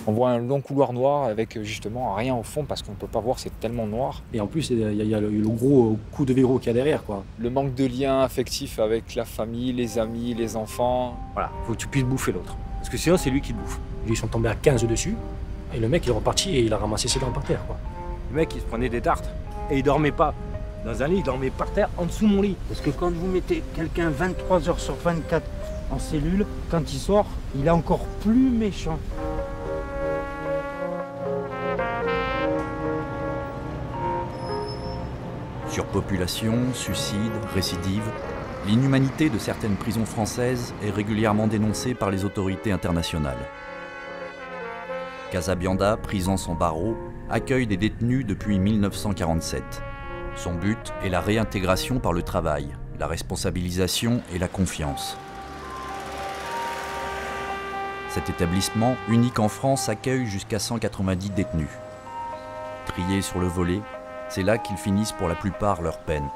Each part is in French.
On voit un long couloir noir avec justement rien au fond parce qu'on ne peut pas voir, c'est tellement noir. Et en plus, il y a le gros coup de verrou qu'il y a derrière, quoi. Le manque de lien affectif avec la famille, les amis, les enfants. Voilà, faut que tu puisses bouffer l'autre. Parce que sinon, c'est lui qui te bouffe. Ils sont tombés à 15 dessus, et le mec, il est reparti et il a ramassé ses dents par terre, quoi. Le mec, il se prenait des tartes, et il dormait pas dans un lit, il dormait par terre, en dessous de mon lit. Parce que quand vous mettez quelqu'un 23 heures sur 24 en cellule, quand il sort, il est encore plus méchant. Surpopulation, suicide, récidive, l'inhumanité de certaines prisons françaises est régulièrement dénoncée par les autorités internationales. Casabianda, prison sans barreaux, accueille des détenus depuis 1947. Son but est la réintégration par le travail, la responsabilisation et la confiance. Cet établissement, unique en France, accueille jusqu'à 190 détenus. Triés sur le volet, c'est là qu'ils finissent pour la plupart leur peine.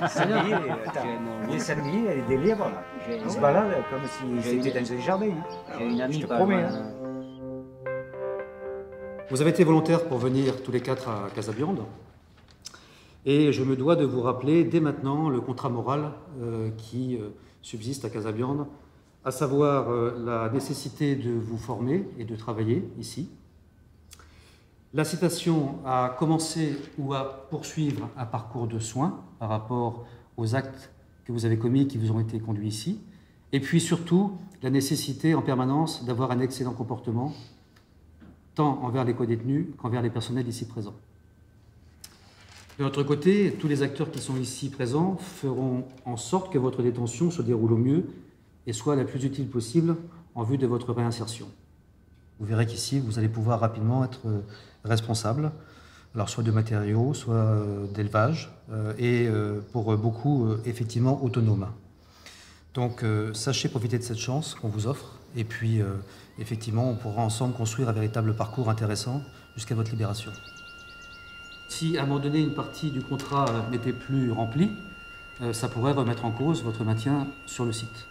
Sanglier. Les sangliers, les délires, ils se baladent comme si c'était dans un jardin. J'ai une amie, je te promets. Vous avez été volontaires pour venir tous les quatre à Casabianda. Et je me dois de vous rappeler dès maintenant le contrat moral qui subsiste à Casabianda, à savoir la nécessité de vous former et de travailler ici. L'incitation à commencer ou à poursuivre un parcours de soins par rapport aux actes que vous avez commis et qui vous ont été conduits ici. Et puis surtout, la nécessité en permanence d'avoir un excellent comportement, tant envers les co-détenus qu'envers les personnels ici présents. De notre côté, tous les acteurs qui sont ici présents feront en sorte que votre détention se déroule au mieux et soit la plus utile possible en vue de votre réinsertion. Vous verrez qu'ici, vous allez pouvoir rapidement être responsable, alors soit de matériaux, soit d'élevage, et pour beaucoup, effectivement, autonome. Donc, sachez profiter de cette chance qu'on vous offre, et puis, effectivement, on pourra ensemble construire un véritable parcours intéressant jusqu'à votre libération. Si, à un moment donné, une partie du contrat n'était plus remplie, ça pourrait remettre en cause votre maintien sur le site.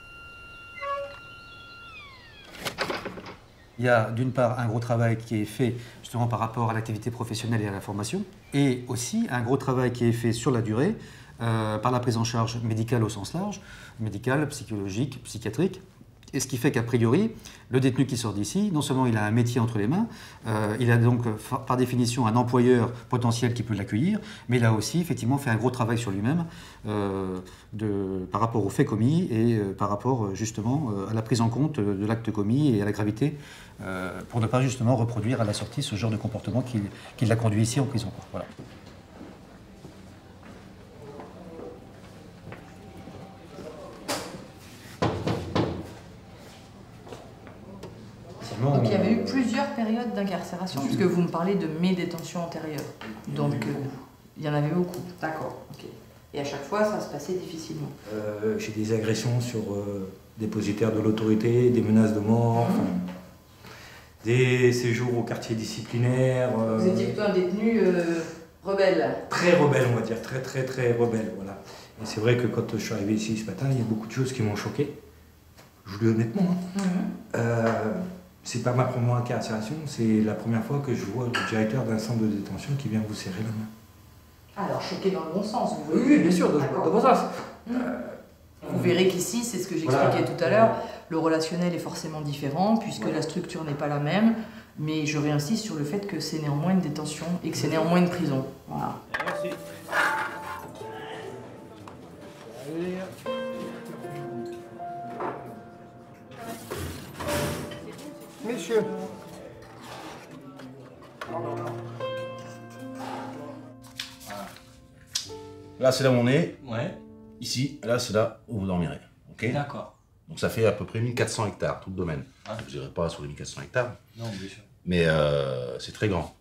Il y a d'une part un gros travail qui est fait justement par rapport à l'activité professionnelle et à la formation, et aussi un gros travail qui est fait sur la durée par la prise en charge médicale au sens large, médicale, psychologique, psychiatrique. Et ce qui fait qu'a priori, le détenu qui sort d'ici, non seulement il a un métier entre les mains, il a donc par définition un employeur potentiel qui peut l'accueillir, mais il a aussi effectivement fait un gros travail sur lui-même par rapport aux faits commis et par rapport justement à la prise en compte de l'acte commis et à la gravité pour ne pas justement reproduire à la sortie ce genre de comportement qui l'a conduit ici en prison. Voilà. Donc il y avait eu plusieurs périodes d'incarcération, puisque vous me parlez de mes détentions antérieures. Donc il y en avait beaucoup. D'accord. Okay. Et à chaque fois, ça se passait difficilement. J'ai des agressions sur dépositaires de l'autorité, des menaces de mort, des séjours au quartier disciplinaire. Vous étiez plutôt un détenu rebelle. Très rebelle, on va dire, très rebelle, voilà. Et c'est vrai que quand je suis arrivé ici ce matin, il y a beaucoup de choses qui m'ont choqué. Je vous le dis honnêtement. C'est pas ma première incarcération, c'est la première fois que je vois le directeur d'un centre de détention qui vient vous serrer la main. Alors, choqué dans le bon sens, vous voulez Oui, bien sûr, dans le bon sens. Vous verrez qu'ici, c'est ce que j'expliquais tout à l'heure, le relationnel est forcément différent, puisque la structure n'est pas la même, mais je réinsiste sur le fait que c'est néanmoins une détention et que c'est néanmoins une prison. Voilà. Merci. Messieurs. Là, c'est là où on est. Ouais. Ici, là, c'est là où vous dormirez. Ok? D'accord. Donc ça fait à peu près 1400 hectares, tout le domaine. Ah. Je n'irai pas sur les 1400 hectares, Non, bien sûr. mais c'est très grand.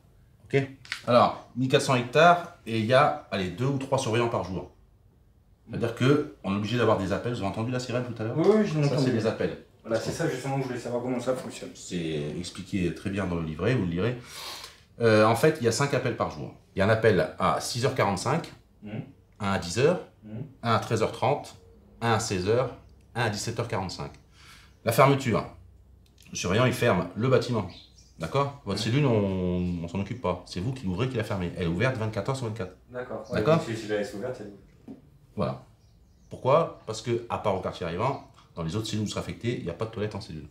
Ok. Alors, 1400 hectares, et il y a 2 ou 3 surveillants par jour. C'est-à-dire qu'on est obligé d'avoir des appels. Vous avez entendu la sirène tout à l'heure? Oui, je l'ai Ça, entendu. c'est des appels. Voilà, c'est ça justement, je voulais savoir comment ça fonctionne. C'est expliqué très bien dans le livret, vous le lirez. En fait, il y a 5 appels par jour. Il y a un appel à 6h45, un à 10h, un à 13h30, un à 16h, un à 17h45. La fermeture, le surveillant, il ferme le bâtiment. D'accord? Votre cellule, on ne s'en occupe pas. C'est vous qui l'ouvrez, qui la fermez. Elle est ouverte 24h sur 24. D'accord. D'accord. Si la laisse ouverte, Voilà. Pourquoi? Parce que, à part au quartier arrivant, dans les autres cellules où vous serez affecté, il n'y a pas de toilette en cellule.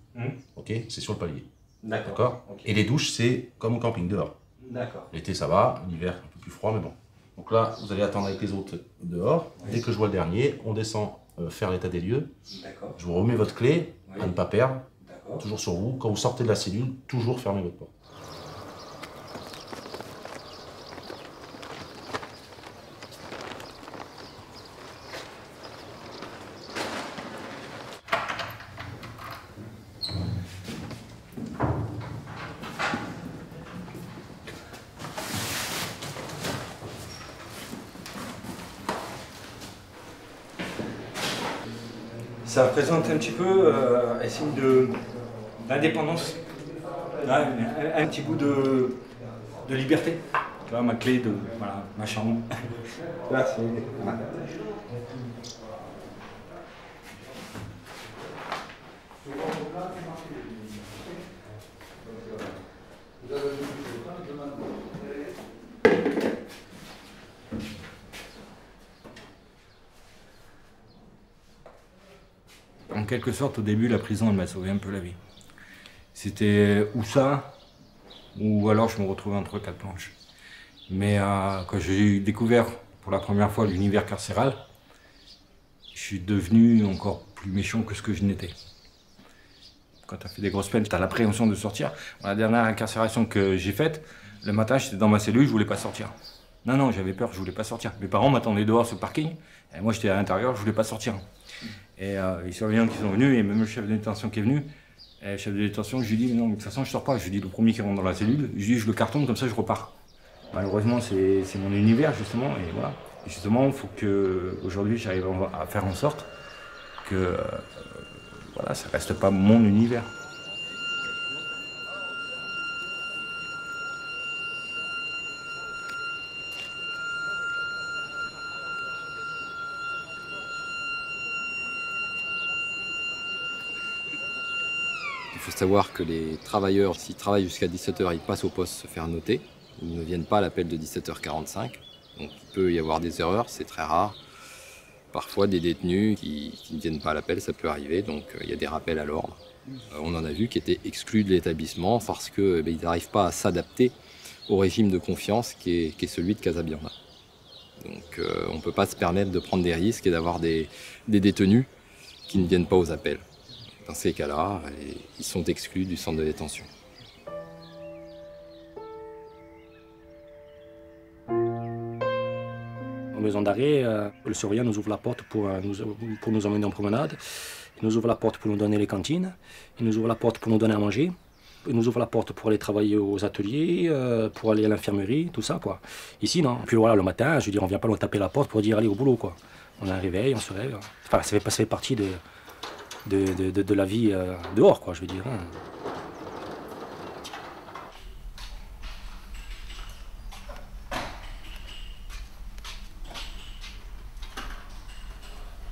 Ok? C'est sur le palier. D'accord. Okay. Et les douches, c'est comme au camping dehors. D'accord. L'été, ça va. L'hiver, un peu plus froid, mais bon. Donc là, vous allez attendre avec les autres dehors. Dès que je vois le dernier, on descend faire l'état des lieux. D'accord. Je vous remets votre clé à ne pas perdre. D'accord. Toujours sur vous. Quand vous sortez de la cellule, toujours fermez votre porte. Ça représente un petit peu un signe d'indépendance, un petit bout de liberté. Tu vois, ma clé de voilà, ma chambre. Là, c'est. Voilà. En quelque sorte, au début, la prison, elle m'a sauvé un peu la vie. C'était ou ça, ou alors je me retrouvais entre 4 planches. Mais quand j'ai découvert pour la première fois l'univers carcéral, je suis devenu encore plus méchant que ce que je n'étais. Quand tu as fait des grosses peines, tu as l'appréhension de sortir. La dernière incarcération que j'ai faite, le matin, j'étais dans ma cellule, je voulais pas sortir. Non, j'avais peur, je voulais pas sortir. Mes parents m'attendaient dehors sur le parking, et moi j'étais à l'intérieur, je voulais pas sortir. Et les surveillants qui sont venus, et même le chef de détention qui est venu, le chef de détention, je lui dis, mais non, mais de toute façon, je sors pas. Je lui dis, le premier qui rentre dans la cellule, je lui dis, je le cartonne, comme ça, je repars. Malheureusement, c'est mon univers, justement, et voilà. Et justement, il faut qu'aujourd'hui, j'arrive à faire en sorte que voilà, ça reste pas mon univers. Il faut savoir que les travailleurs, s'ils travaillent jusqu'à 17h, ils passent au poste se faire noter. Ils ne viennent pas à l'appel de 17h45. Donc il peut y avoir des erreurs, c'est très rare. Parfois des détenus qui ne viennent pas à l'appel, ça peut arriver. Donc il y a des rappels à l'ordre. On en a vu qui étaient exclus de l'établissement parce qu'ils n'arrivent pas à s'adapter au régime de confiance qui est celui de Casabianda. Donc on ne peut pas se permettre de prendre des risques et d'avoir des détenus qui ne viennent pas aux appels. Dans ces cas-là, ils sont exclus du centre de détention. En maison d'arrêt, le surveillant nous ouvre la porte pour nous emmener en promenade. Il nous ouvre la porte pour nous donner les cantines. Il nous ouvre la porte pour nous donner à manger. Il nous ouvre la porte pour aller travailler aux ateliers, pour aller à l'infirmerie, tout ça, quoi. Ici, non. Puis voilà, le matin, je veux dire, on ne vient pas nous taper la porte pour dire allez au boulot, quoi. On a un réveil, on se réveille. Enfin, ça fait partie de la vie dehors, quoi, je veux dire. Hein.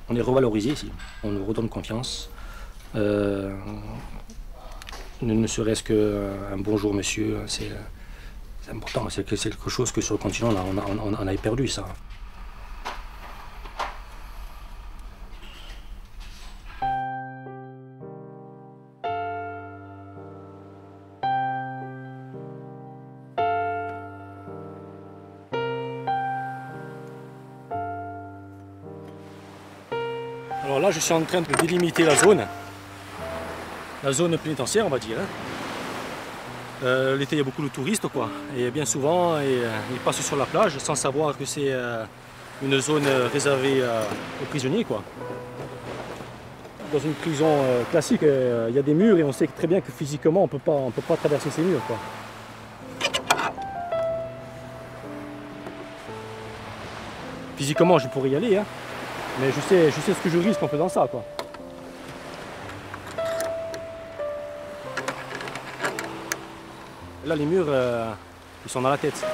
On est revalorisé ici, on nous redonne confiance. Ne serait-ce qu'un bonjour monsieur, c'est important, c'est quelque chose que sur le continent on avait perdu ça. Alors là, je suis en train de délimiter la zone pénitentiaire, on va dire. L'été, il y a beaucoup de touristes, quoi. Et bien souvent, ils passent sur la plage sans savoir que c'est une zone réservée aux prisonniers, quoi. Dans une prison classique, il y a des murs et on sait très bien que physiquement, on peut pas traverser ces murs, quoi. Physiquement, je pourrais y aller, hein, mais je sais ce que je risque en faisant ça, quoi. Là, les murs, ils sont dans la tête.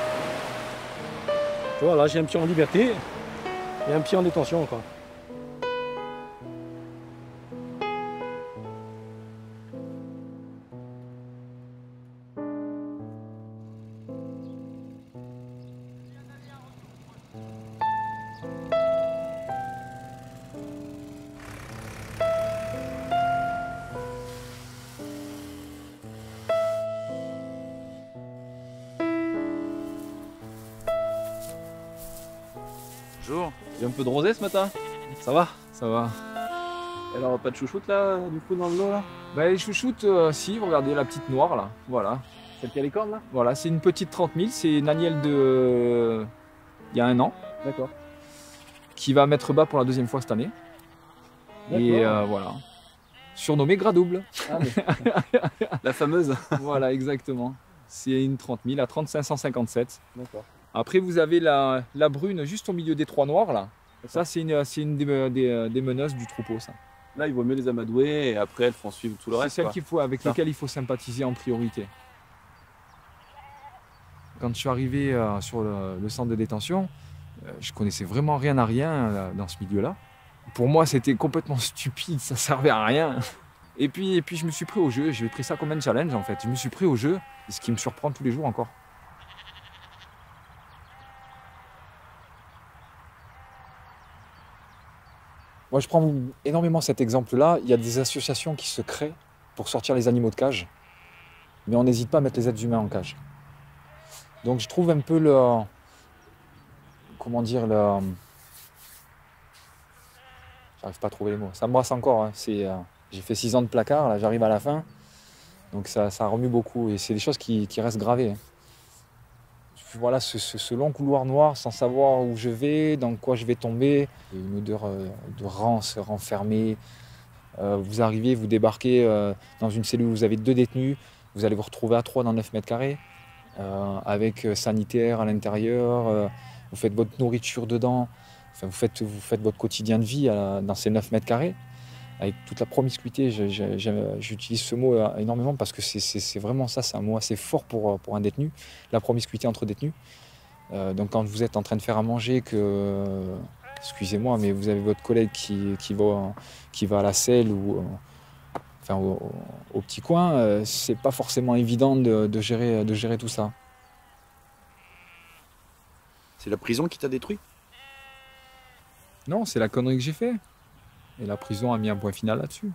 Tu vois, là, j'ai un pied en liberté et un pied en détention, quoi. Bonjour. Il y a un peu de rosée ce matin. Ça va? Ça va. Et alors, pas de chouchoute là, du coup, dans le lot là? Bah, les chouchoutes, si, regardez la petite noire là. Voilà. Celle qui a les cornes là? Voilà, c'est une petite 30 000, c'est une agnelle de. Il y a 1 an. D'accord. Qui va mettre bas pour la 2e fois cette année. Et voilà. Surnommée gras double. Ah, la fameuse. Voilà, exactement. C'est une 30 000 à 30 557. D'accord. Après, vous avez la brune juste au milieu des 3 noirs là. Ça, c'est une des meneuses du troupeau, ça. Là, il vaut mieux les amadouer et après, elles font suivre tout le reste. C'est celle avec Ça. lesquelles il faut sympathiser en priorité. Quand je suis arrivé sur le centre de détention, je connaissais vraiment rien à rien dans ce milieu-là. Pour moi, c'était complètement stupide, ça servait à rien. Et puis je me suis pris au jeu, j'ai pris ça comme un challenge en fait. Je me suis pris au jeu, ce qui me surprend tous les jours encore. Moi, je prends énormément cet exemple-là. Il y a des associations qui se créent pour sortir les animaux de cage, mais on n'hésite pas à mettre les êtres humains en cage. Donc, je trouve un peu comment dire, j'arrive pas à trouver les mots. Ça me brasse encore. Hein. J'ai fait 6 ans de placard, là, j'arrive à la fin. Donc, ça remue beaucoup et c'est des choses qui restent gravées. Hein. Voilà, ce long couloir noir sans savoir où je vais, dans quoi je vais tomber. Il y a une odeur de rance renfermée. Vous arrivez, vous débarquez dans une cellule où vous avez 2 détenus. Vous allez vous retrouver à 3 dans 9 mètres carrés, avec sanitaire à l'intérieur. Vous faites votre nourriture dedans. Enfin, vous faites votre quotidien de vie dans ces 9 mètres carrés. Avec toute la promiscuité, j'utilise ce mot énormément parce que c'est vraiment ça, c'est un mot assez fort pour un détenu, la promiscuité entre détenus. Donc quand vous êtes en train de faire à manger, excusez-moi, mais vous avez votre collègue qui va à la selle ou enfin, au petit coin, c'est pas forcément évident de gérer tout ça. C'est la prison qui t'a détruit? Non, c'est la connerie que j'ai fait. Et la prison a mis un point final là-dessus.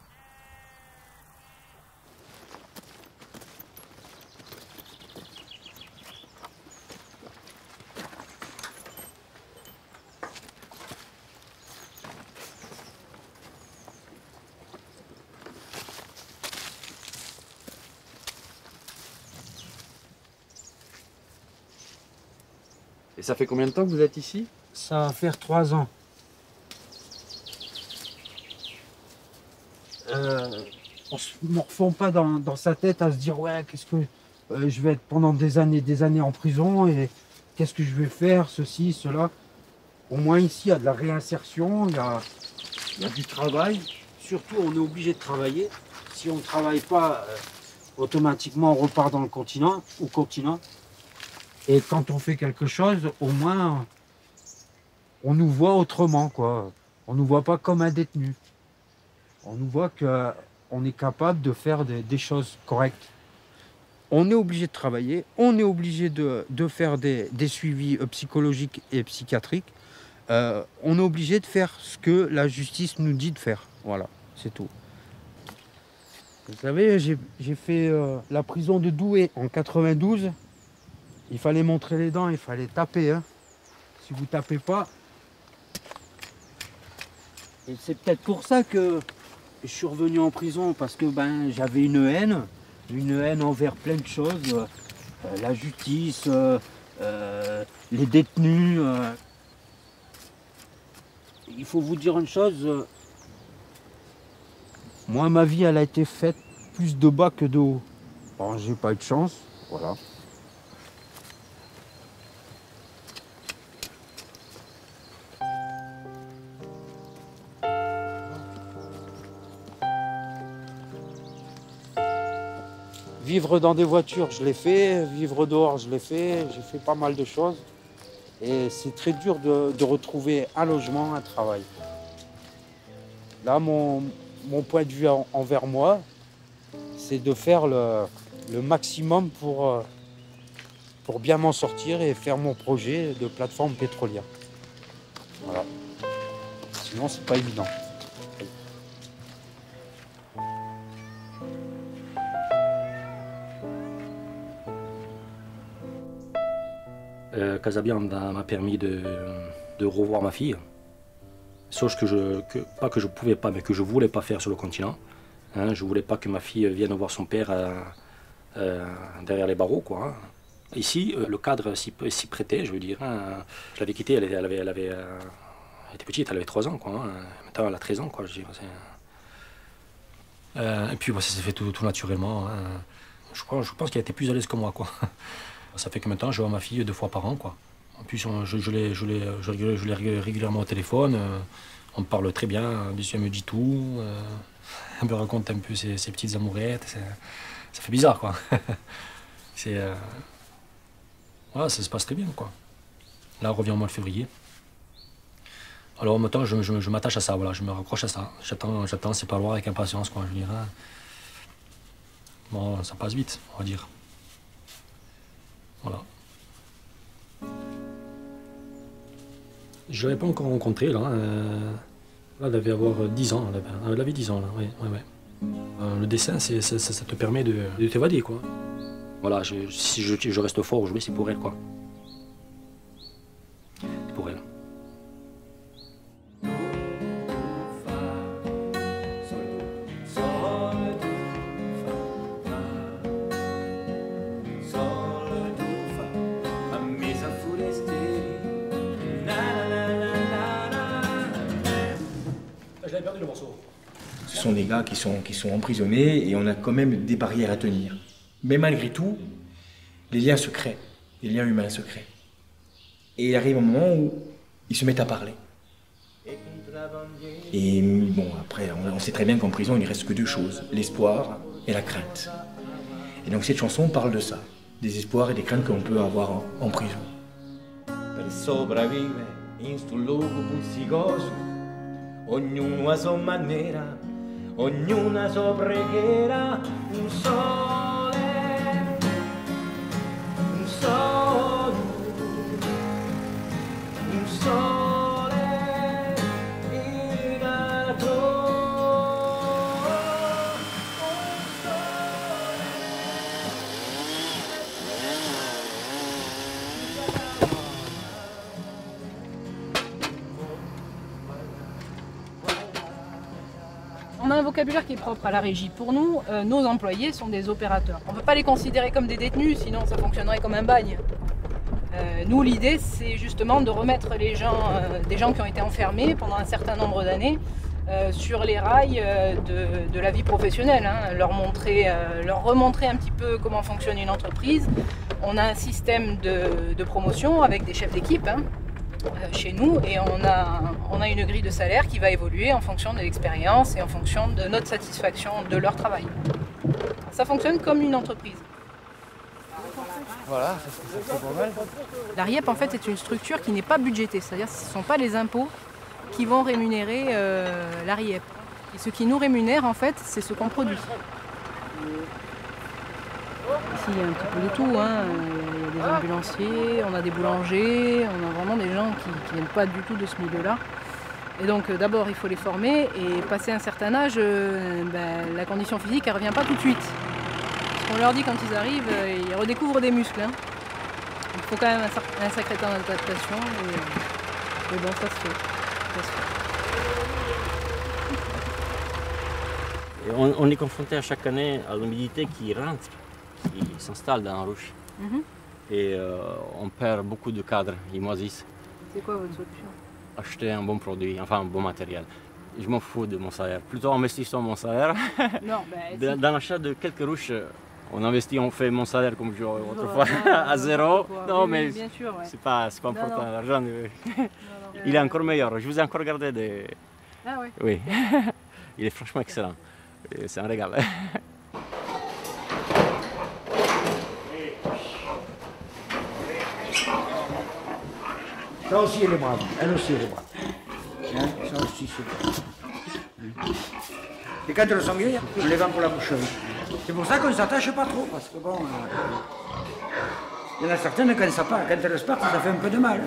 Et ça fait combien de temps que vous êtes ici? Ça va faire 3 ans. On ne refond pas dans sa tête à se dire ouais, qu'est-ce que je vais être pendant des années en prison et qu'est-ce que je vais faire, ceci, cela. Au moins ici, il y a de la réinsertion, il y a du travail. Surtout, on est obligé de travailler. Si on ne travaille pas, automatiquement, on repart dans le continent. Et quand on fait quelque chose, au moins, on nous voit autrement, quoi. On ne nous voit pas comme un détenu. On nous voit qu'on est capable de faire des choses correctes. On est obligé de travailler, on est obligé de faire des suivis psychologiques et psychiatriques. On est obligé de faire ce que la justice nous dit de faire. Voilà, c'est tout. Vous savez, j'ai fait la prison de Douai en 92. Il fallait montrer les dents, il fallait taper. Hein. Si vous ne tapez pas... Et c'est peut-être pour ça que je suis revenu en prison, parce que j'avais une haine envers plein de choses. La justice, les détenus. Il faut vous dire une chose, Moi, ma vie, elle a été faite plus de bas que de haut. Bon, j'ai pas eu de chance, voilà. Vivre dans des voitures, je l'ai fait. Vivre dehors, je l'ai fait. J'ai fait pas mal de choses. Et c'est très dur de retrouver un logement, un travail. Là, mon point de vue envers moi, c'est de faire le maximum pour bien m'en sortir et faire mon projet de plateforme pétrolière. Voilà. Sinon, c'est pas évident. Casabianda m'a permis de revoir ma fille. Chose pas que je pouvais pas, mais que je voulais pas faire sur le continent. Hein, je voulais pas que ma fille vienne voir son père derrière les barreaux, quoi. Hein. Ici, le cadre s'y prêtait, je veux dire. Hein. Je l'avais quittée, elle était petite, elle avait 3 ans, quoi. Hein. Maintenant, elle a 13 ans, quoi. Je veux dire, et puis, ça s'est fait tout naturellement. Hein. Je pense qu'elle était plus à l'aise que moi, quoi. Ça fait que maintenant, je vois ma fille 2 fois par an, quoi. En plus, je l'ai régulièrement au téléphone. On parle très bien. Elle me dit tout. Elle me raconte un peu ses petites amourettes. Ça fait bizarre, quoi. Voilà, ça se passe très bien, quoi. Là, on revient au mois de février. Alors maintenant, je m'attache à ça, voilà, je me raccroche à ça. J'attends ces parloirs avec impatience, quoi, je dirais. Bon, ça passe vite, on va dire. Voilà. Je ne l'avais pas encore rencontrée, là. Là, elle devait avoir 10 ans. Elle avait 10 ans, là, oui. Le dessin, ça te permet de t'évader, quoi. Voilà, si je reste fort aujourd'hui, c'est pour elle, quoi. C'est pour elle. Ce sont des gars qui sont emprisonnés et on a quand même des barrières à tenir. Mais malgré tout, les liens se créent, les liens humains se créent. Et il arrive un moment où ils se mettent à parler. Et bon, après, on sait très bien qu'en prison, il ne reste que 2 choses, l'espoir et la crainte. Et donc cette chanson parle de ça, des espoirs et des craintes qu'on peut avoir en prison. Per sopravvivere in sto luogo puzzicoso, ognuno a sua maniera, ognuno a sua preghiera, un sole, un sole, un sole in alto. On a un vocabulaire qui est propre à la régie. Pour nous, nos employés sont des opérateurs. On ne peut pas les considérer comme des détenus, sinon ça fonctionnerait comme un bagne. Nous, l'idée, c'est justement de remettre les gens, des gens qui ont été enfermés pendant un certain nombre d'années, sur les rails de la vie professionnelle, hein. Leur remontrer un petit peu comment fonctionne une entreprise. On a un système de promotion avec des chefs d'équipe, hein, chez nous, et on a une grille de salaire qui va évoluer en fonction de l'expérience et en fonction de notre satisfaction de leur travail. Ça fonctionne comme une entreprise. Voilà, c'est pas mal. La RIEP, en fait, est une structure qui n'est pas budgétée, c'est-à-dire que ce ne sont pas les impôts qui vont rémunérer la RIEP. Et ce qui nous rémunère, en fait, c'est ce qu'on produit. Ici, il y a un petit peu de tout, hein. Il y a des ambulanciers, on a des boulangers, on a vraiment des gens qui viennent pas du tout de ce milieu-là. Et donc d'abord, il faut les former, et passé un certain âge, la condition physique, elle ne revient pas tout de suite. Ce qu'on leur dit quand ils arrivent, ils redécouvrent des muscles, hein. Il faut quand même un sacré temps d'adaptation, mais bon, ça se fait. On est confronté à chaque année à l'humidité qui rentre, qui s'installe dans la roche. Et on perd beaucoup de cadres, ils moisissent. C'est quoi votre solution? Acheter un bon produit, enfin un bon matériel. je m'en fous de mon salaire. Plutôt investissons mon salaire. Non, ben, Dans l'achat de quelques ruches, on investit, on fait mon salaire comme je autrefois à zéro. Non, oui, mais bien sûr, ouais. c'est pas important, non. l'argent. Il est encore meilleur. Je vous ai encore gardé des. Ah ouais. Oui. Il est franchement excellent. C'est un régal. Ça aussi, elle est brave. Elle aussi, elle est brave. Hein, ça aussi, c'est brave. Et quand elles sont vieilles, on les vend pour la boucherie. C'est pour ça qu'on ne s'attache pas trop, parce que bon... il y en a certaines, quand elles partent, ça fait un peu de mal.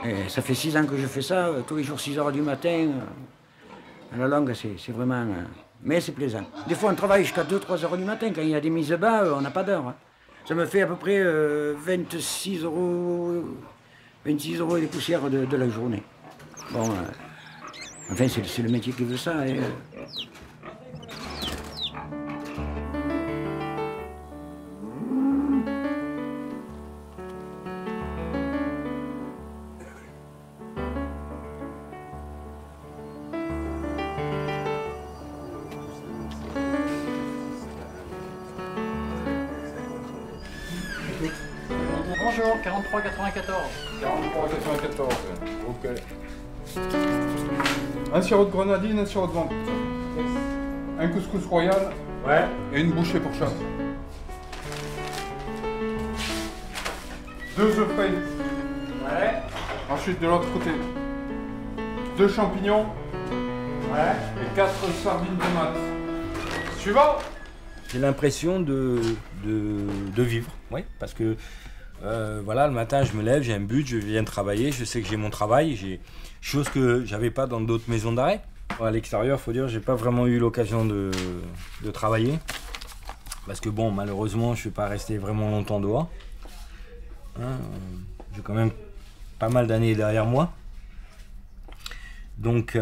Et ça fait 6 ans que je fais ça, tous les jours 6 h du matin. À la longue, c'est vraiment... mais c'est plaisant. Des fois, on travaille jusqu'à 2-3 h du matin. Quand il y a des mises bas, on n'a pas d'heure. Hein. Ça me fait à peu près 26 € et des poussières de la journée. Bon, enfin, c'est le métier qui veut ça. Et, Bonjour, 43,94. 43,94. Ok. Un sirop de grenadine, un sirop de menthe. Un couscous royal. Ouais. Et une bouchée pour chat. 2 œufs frais. Ouais. Ensuite, de l'autre côté, 2 champignons. Ouais. Et 4 sardines de mat. Suivant. J'ai l'impression de vivre, oui, parce que voilà, le matin je me lève, j'ai un but, je viens travailler, je sais que j'ai mon travail, chose que j'avais pas dans d'autres maisons d'arrêt. À l'extérieur, faut dire, j'ai pas vraiment eu l'occasion de travailler, parce que bon, malheureusement, je suis pas resté vraiment longtemps dehors. Hein, j'ai quand même pas mal d'années derrière moi, donc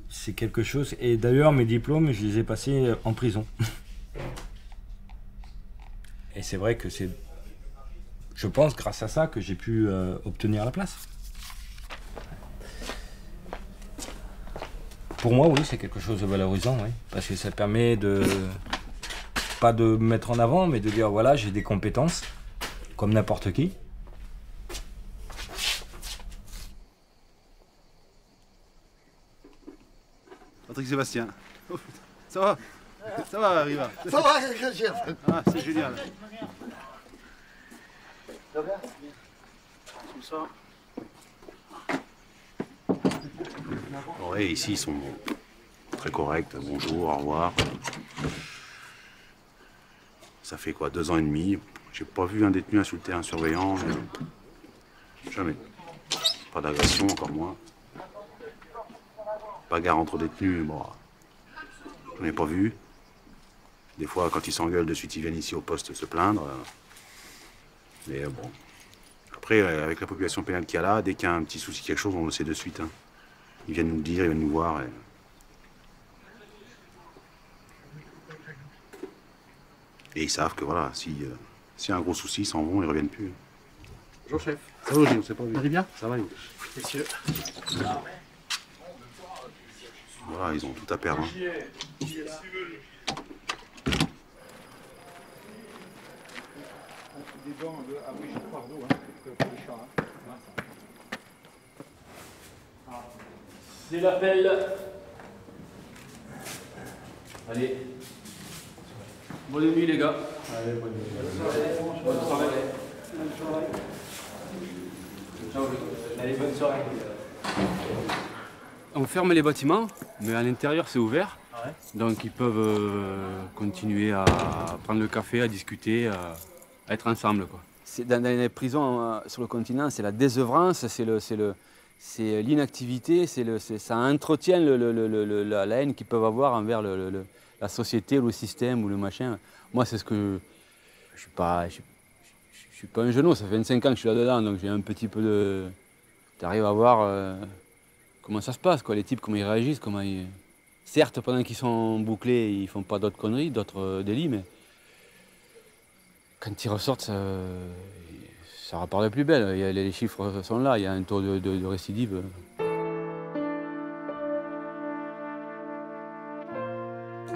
c'est quelque chose. Et d'ailleurs, mes diplômes, je les ai passés en prison. Et c'est vrai que c'est, je pense, grâce à ça que j'ai pu obtenir la place. Pour moi, oui, c'est quelque chose de valorisant, oui, parce que ça permet de, pas de me mettre en avant, mais de dire, voilà, j'ai des compétences, comme n'importe qui. Patrick Sébastien. Oh, ça va? Ça va, Riva? Ça va, chef? Ah, c'est génial. Ça va? Comme ça. Oui, ici ils sont très corrects. Bonjour, au revoir. Ça fait quoi, 2 ans et demi? J'ai pas vu un détenu insulter un surveillant. Jamais. Pas d'agression, encore moins. Bagarre entre détenus, bon, j'en ai pas vu. Des fois, quand ils s'engueulent, de suite, ils viennent ici au poste se plaindre. Mais bon. Après, avec la population pénale qu'il y a là, dès qu'il y a un petit souci, quelque chose, on le sait de suite. Hein. Ils viennent nous le dire, ils viennent nous voir. Et ils savent que voilà, s'il y a un gros souci, ils s'en vont, ils reviennent plus. Bonjour, chef. Ça va, on sait pas vu. Vous allez bien? Ça va, Messieurs. Voilà, ils ont tout à perdre. Hein. C'est l'appel. Allez. Bonne nuit les gars. Allez, bonne nuit. Bonne soirée. Bonne soirée. Ciao. Allez, bonne soirée. On ferme les bâtiments, mais à l'intérieur c'est ouvert. Ouais. Donc ils peuvent continuer à prendre le café, à discuter, à être ensemble, quoi. Dans les prisons sur le continent, c'est la désœuvrance, c'est l'inactivité, ça entretient la haine qu'ils peuvent avoir envers la société, ou le système ou le machin. Moi, c'est ce que je suis pas un genou, ça fait 25 ans que je suis là-dedans, donc j'ai un petit peu de... Tu arrives à voir comment ça se passe, quoi, les types, comment ils réagissent, comment ils... Certes, pendant qu'ils sont bouclés, ils font pas d'autres conneries, d'autres délits, mais quand ils ressortent, Ça repart de plus belle, les chiffres sont là, il y a un taux de récidive.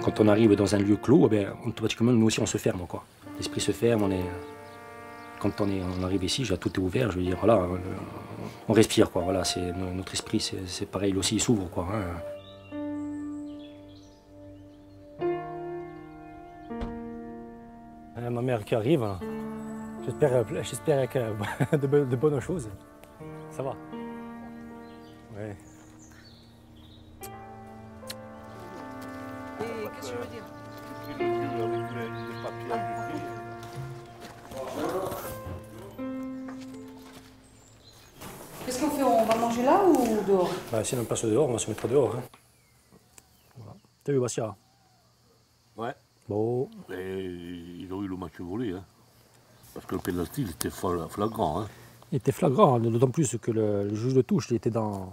Quand on arrive dans un lieu clos, automatiquement, nous aussi, on se ferme, quoi. L'esprit se ferme, quand on arrive ici, tout est ouvert, je veux dire, voilà, on respire, quoi, voilà, notre esprit, c'est pareil, il aussi, il s'ouvre, quoi. Ma mère qui arrive, j'espère que de bonnes choses. Ça va. Ouais. Et qu'est-ce que je veux dire? Qu'est-ce qu'on fait? On va manger là ou dehors? Si on passe dehors, on va se mettre dehors. Voilà. T'as vu Bastia? Ouais. Bon. Et ils ont eu le match volé, hein. Parce que le pénalty, il était flagrant. Hein. Il était flagrant, d'autant plus que le juge de touche, il était en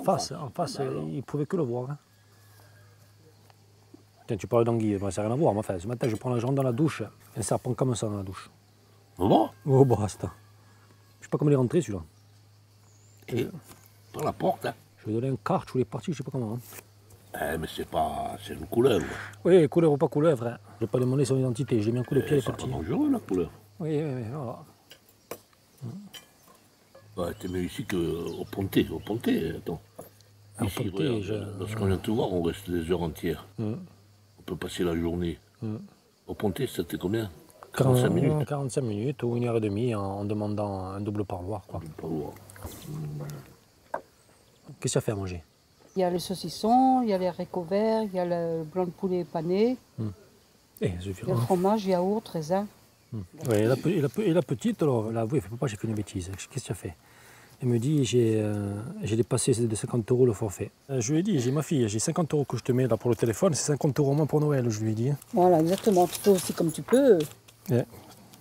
face, il ne pouvait que le voir. Hein. Tiens, tu parles d'anguille, ça n'a rien à voir. Enfin, ce matin, je prends la jambe dans la douche, un serpent comme ça dans la douche. Bon? Oh, basta. Je sais pas comment il est rentré, celui-là. Et par la porte, hein. Je lui ai donné un quart, je voulais partir, je sais pas comment. Hein. Mais c'est une couleuvre. Oui, couleuvre ou pas couleuvre. Hein. Je n'ai pas demandé son identité, j'ai mis un coup de pied et c'est parti. C'est pas dangereux, la couleuvre. Oui, voilà. Ouais, t'es mieux ici qu'au Pontet. Au Pontet, attends. Ici, lorsqu'on vient te voir, on reste des heures entières. On peut passer la journée. Au Pontet, c'était combien? 45 minutes. 45 minutes ou 1h30 en demandant un double parloir. Quoi. Qu'est-ce qu'il y a fait à manger? Il y a les saucissons, il y a les haricots verts, il y a le blanc de poulet pané, il y a le fromage, yaourt, raisin. Ouais, et la petite, alors, là, oui, papa, j'ai fait une bêtise. Qu'est-ce que tu as fait? Elle me dit, j'ai dépassé de 50 € le forfait. Je lui ai dit, j'ai ma fille, j'ai 50 € que je te mets là pour le téléphone, c'est 50 € moins pour Noël, je lui ai dit. Voilà, exactement. Tu fais aussi comme tu peux. Ouais.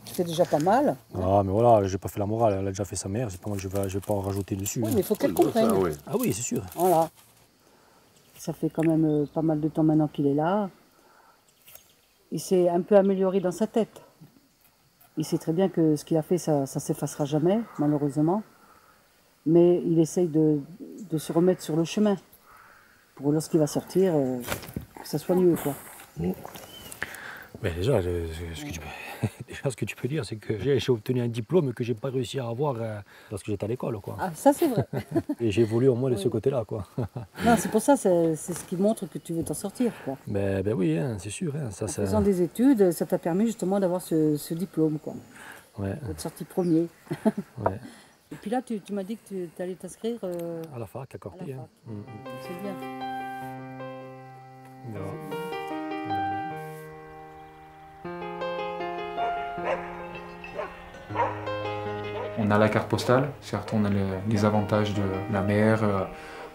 Tu fais déjà pas mal. Ah, mais voilà, j'ai pas fait la morale, elle a déjà fait sa mère, c'est pas moi que je vais pas en rajouter dessus. Oui, mais il faut qu'elle comprenne. Ah oui, c'est sûr. Voilà. Ça fait quand même pas mal de temps maintenant qu'il est là. Il s'est un peu amélioré dans sa tête. Il sait très bien que ce qu'il a fait, ça ne s'effacera jamais, malheureusement. Mais il essaye de se remettre sur le chemin. Pour lorsqu'il va sortir, que ça soit mieux, quoi. Mais déjà, ce que tu peux dire, c'est que j'ai obtenu un diplôme que j'ai pas réussi à avoir lorsque j'étais à l'école, quoi. Ah, ça c'est vrai. Et j'ai évolué au moins de ce côté-là, quoi. Non, c'est pour ça, c'est ce qui montre que tu veux t'en sortir, quoi. Ben oui, hein, c'est sûr. Hein, en faisant des études, ça t'a permis justement d'avoir ce diplôme, quoi. Ouais. D'être sorti premier. Ouais. Et puis là, tu m'as dit que tu allais t'inscrire à la fac, à Corpy. Hein. C'est bien. Non. On a la carte postale, certes on a les avantages de la mer,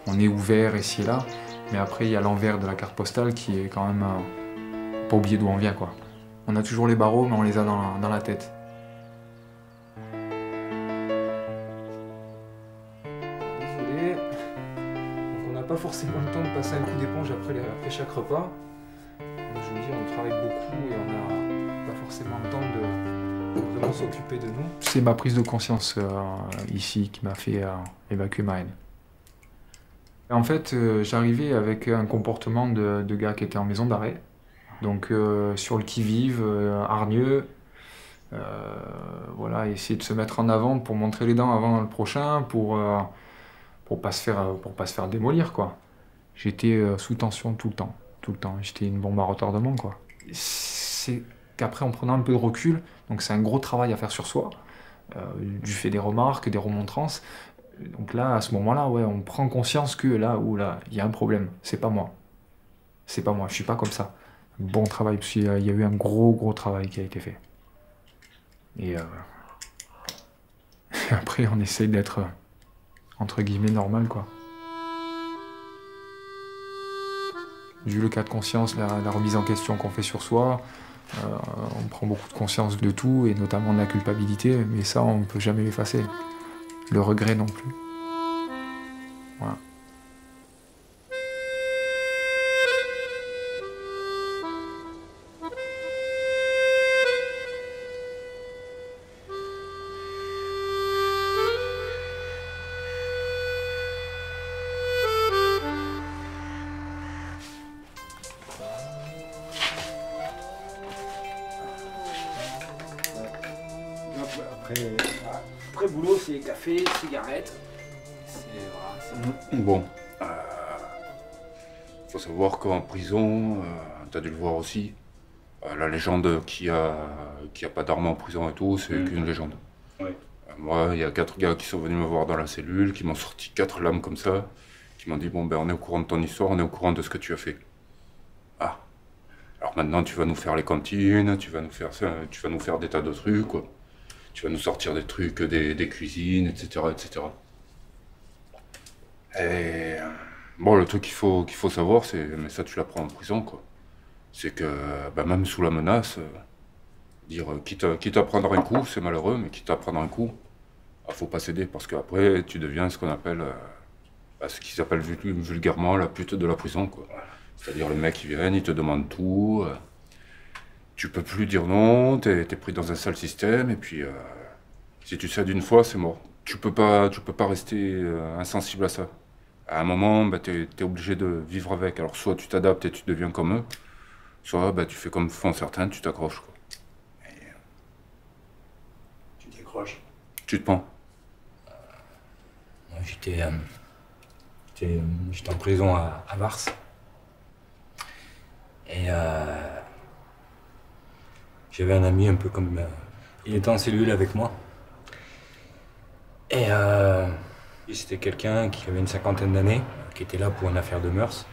on est ouvert ici et là, mais après il y a l'envers de la carte postale qui est quand même pas oublier d'où on vient, quoi. On a toujours les barreaux, mais on les a dans la tête. Désolé, donc on n'a pas forcément le temps de passer un coup d'éponge après chaque repas. Donc, je veux dire, on travaille beaucoup et on n'a pas forcément le temps de vraiment s'occuper de nous. C'est ma prise de conscience ici qui m'a fait évacuer ma haine. En fait, j'arrivais avec un comportement de gars qui était en maison d'arrêt. Donc sur le qui-vive, hargneux, voilà, essayer de se mettre en avant pour montrer les dents avant le prochain, pour pas se faire démolir, quoi. J'étais sous tension tout le temps. J'étais une bombe à retardement, quoi. C'est qu'après, en prenant un peu de recul, donc c'est un gros travail à faire sur soi, du fait des remarques, des remontrances. Donc là, à ce moment-là, ouais, on prend conscience que là, il y a un problème. C'est pas moi. C'est pas moi, je suis pas comme ça. Bon travail, parce qu'il y a eu un gros travail qui a été fait. Et après, on essaye d'être, entre guillemets, normal, quoi. Vu le cas de conscience, la remise en question qu'on fait sur soi, on prend beaucoup de conscience de tout, et notamment de la culpabilité, mais ça, on ne peut jamais l'effacer. Le regret non plus. Voilà. c'est café, cigarette. Bon, faut savoir qu'en prison, t'as dû le voir aussi, la légende qu'il y a pas d'armes en prison et tout, c'est qu'une légende. Ouais. Moi, il y a 4 gars qui sont venus me voir dans la cellule, qui m'ont sorti 4 lames comme ça, qui m'ont dit bon ben on est au courant de ton histoire, on est au courant de ce que tu as fait. Ah. Alors maintenant tu vas nous faire les cantines, tu vas nous faire ça, tu vas nous faire des tas de trucs, quoi. Tu vas nous sortir des trucs, des cuisines, etc., etc. Et bon, le truc qu'il faut savoir, c'est, mais ça tu l'apprends en prison, quoi. C'est que bah, même sous la menace, dire quitte à prendre un coup, c'est malheureux, mais quitte à prendre un coup, faut pas céder parce qu'après tu deviens ce qu'on appelle, ce qu'ils appellent vulgairement la pute de la prison, quoi. C'est-à-dire les mecs qui viennent, ils te demandent tout, tu peux plus dire non, t'es pris dans un sale système et puis si tu cèdes une fois, c'est mort. Tu peux pas rester insensible à ça. À un moment, bah, t'es obligé de vivre avec. Alors soit tu t'adaptes et tu deviens comme eux, soit bah, tu fais comme font certains, tu t'accroches, quoi. Tu décroches. Tu te pends. Moi, j'étais en prison à Vars. Et j'avais un ami un peu comme... il était en cellule avec moi. Et c'était quelqu'un qui avait une 50aine d'années, qui était là pour une affaire de mœurs.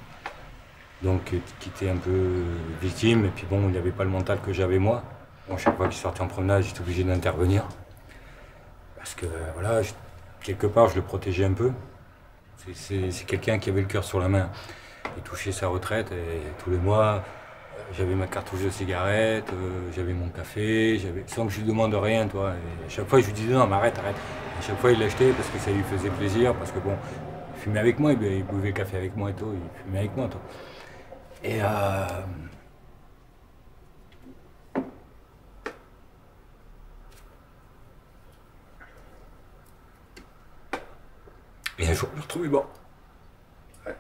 Donc qui était un peu victime, et puis bon, il n'avait pas le mental que j'avais moi. Bon, chaque fois qu'il sortait en promenade, j'étais obligé d'intervenir. Parce que voilà, quelque part, je le protégeais un peu. C'est quelqu'un qui avait le cœur sur la main. Il touchait sa retraite et tous les mois, j'avais ma cartouche de cigarette, j'avais mon café, sans que je lui demande rien, toi. Et à chaque fois, je lui disais non, mais arrête. À chaque fois, il l'achetait parce que ça lui faisait plaisir, parce que bon, il fumait avec moi, il buvait le café avec moi et tout, il fumait avec moi, toi. Et un jour, je l'ai retrouvé mort. Ouais.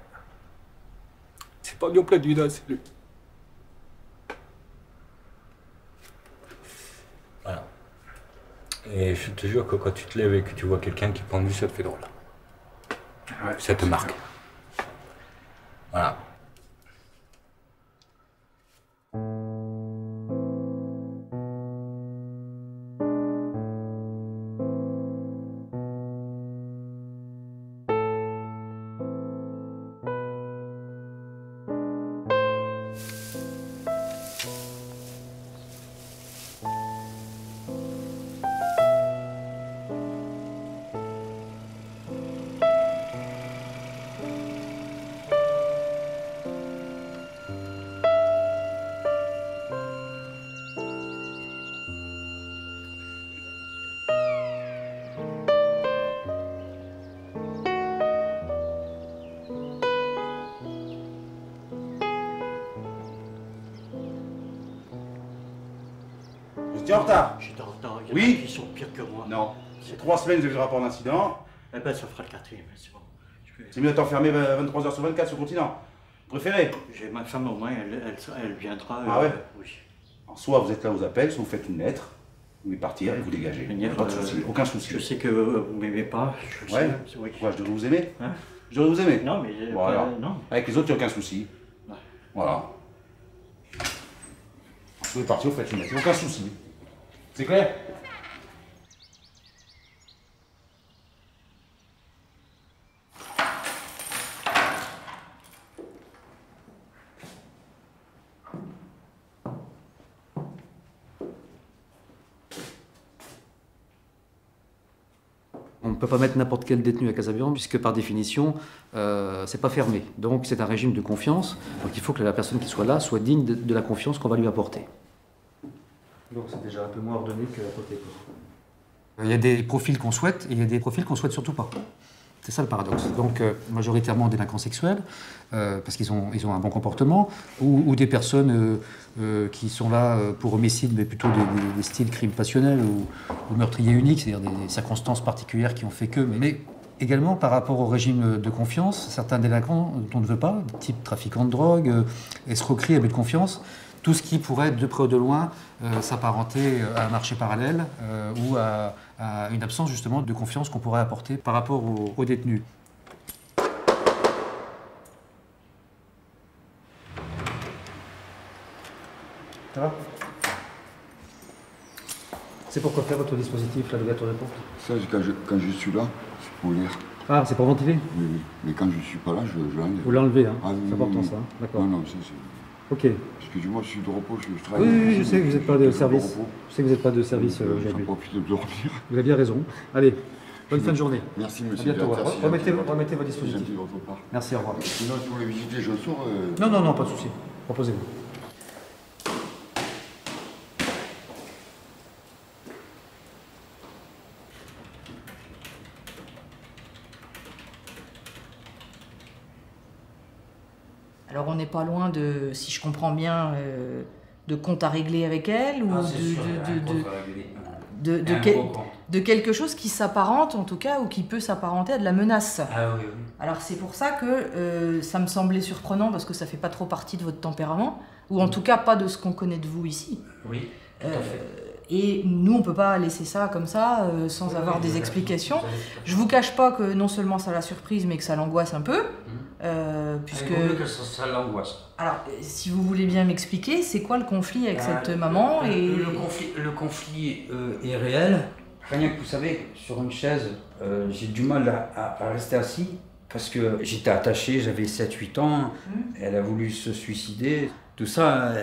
C'est pas bien plein de vie, c'est lui. Voilà. Et je te jure que quand tu te lèves et que tu vois quelqu'un qui est pendu, ça te fait drôle. Ouais, ça te marque. Voilà. T'es en retard? J'étais en retard. Il y en a Oui? qui sont pires que moi. Non. C'est 3 semaines que j'ai le rapport d'incident. Eh ben, ça fera le 4e, c'est bon. C'est mieux d'être enfermé 23h sur 24 sur le continent. Préféré? J'ai ma femme au moins, elle viendra. Ah ouais? Oui. Alors, soit vous êtes là aux appels, soit vous faites une lettre, vous pouvez partir et vous dégagez. Pas de souci, aucun souci. Je sais que vous m'aimez pas. Je Ouais? sais, oui. Pourquoi, je devrais vous aimer? Hein? Je devrais vous aimer? Non, mais... Voilà. non. Avec les autres, il n'y a aucun souci. Ouais. Voilà. Si vous voulez partir, vous faites une lettre, aucun souci. C'est clair? On ne peut pas mettre n'importe quel détenu à Casabian puisque par définition, c'est pas fermé. Donc c'est un régime de confiance. Donc il faut que la personne qui soit là soit digne de la confiance qu'on va lui apporter. Donc c'est déjà un peu moins ordonné que à côté. Il y a des profils qu'on souhaite et il y a des profils qu'on souhaite surtout pas. C'est ça le paradoxe. Donc majoritairement des délinquants sexuels, parce qu'ils ont un bon comportement, ou des personnes qui sont là pour homicide, mais plutôt des styles crimes passionnels ou meurtriers uniques, c'est-à-dire des circonstances particulières qui ont fait que. Mais également par rapport au régime de confiance, certains délinquants dont on ne veut pas, type trafiquants de drogue, escroquerie, abus de confiance, tout ce qui pourrait, de près ou de loin, s'apparenter à un marché parallèle ou à une absence justement de confiance qu'on pourrait apporter par rapport aux détenus. Ça va? C'est pour quoi faire votre dispositif, là, l'ouverture de porte? Ça, quand je suis là, c'est pour lire. Ah, c'est pour ventiler? Oui, oui. Mais quand je ne suis pas là, je l'enlève. Vous l'enlevez, hein? Ah, oui, C'est important, oui, ça, hein? D'accord. Non, non, c'est... Ok. Excusez-moi, je suis de repos, je travaille. Oui, oui, je sais que vous n'êtes pas de service. Je sais que vous n'êtes pas de service aujourd'hui. Je profite de dormir. Vous avez bien raison. Allez, bonne fin de journée. Merci, monsieur. À bientôt. Remettez vos C'est dispositifs. gentil de votre part. Merci, au revoir. Sinon, si vous voulez visiter, je sors. Non, non, non, pas de souci. Reposez-vous. Alors on n'est pas loin de, si je comprends bien, de compte à régler avec elle ou de quelque chose qui s'apparente en tout cas ou qui peut s'apparenter à de la menace. Ah oui, oui. Alors c'est pour ça que ça me semblait surprenant parce que ça fait pas trop partie de votre tempérament ou en tout cas pas de ce qu'on connaît de vous ici. Oui, tout à fait. Et nous, on peut pas laisser ça comme ça, sans avoir des explications. Je vous cache pas que non seulement ça la surprise, mais que ça l'angoisse un peu. Puisque... que ça l'angoisse. Alors, si vous voulez bien m'expliquer, c'est quoi le conflit avec cette maman et... Le conflit est réel. Rien que vous savez, sur une chaise, j'ai du mal à rester assis parce que j'étais attaché, j'avais 7-8 ans, elle a voulu se suicider. Tout ça,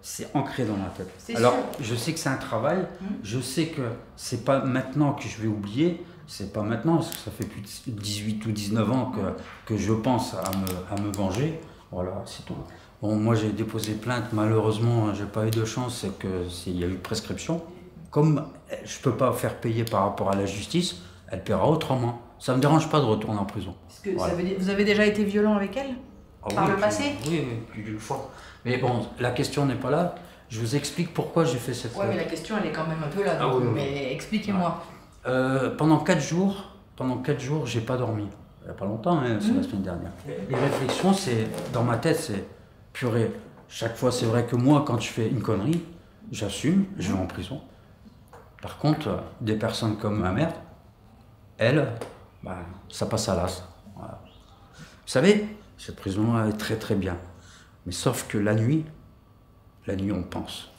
c'est ancré dans ma tête. Alors, je sais que c'est un travail, je sais que c'est pas maintenant que je vais oublier, c'est pas maintenant, parce que ça fait plus de 18 ou 19 ans que je pense à me venger. Voilà, c'est tout. Bon, moi j'ai déposé plainte, malheureusement, j'ai pas eu de chance, c'est qu'il y a eu prescription. Comme je peux pas faire payer par rapport à la justice, elle paiera autrement. Ça me dérange pas de retourner en prison. Est-ce que vous avez déjà été violent avec elle? Par le passé? Oui, plus d'une fois. Mais bon, la question n'est pas là. Je vous explique pourquoi j'ai fait cette... Oui, mais la question, elle est quand même un peu là. Ah, oui, oui. Mais expliquez-moi. Pendant 4 jours, j'ai pas dormi. Il n'y a pas longtemps, hein, c'est la semaine dernière. Les réflexions, dans ma tête, c'est purée. Chaque fois, c'est vrai que moi, quand je fais une connerie, j'assume, je vais en prison. Par contre, des personnes comme ma mère, elle, ça passe à l'as. Voilà. Vous savez, cette prison-là est très très bien. Mais sauf que la nuit, on pense.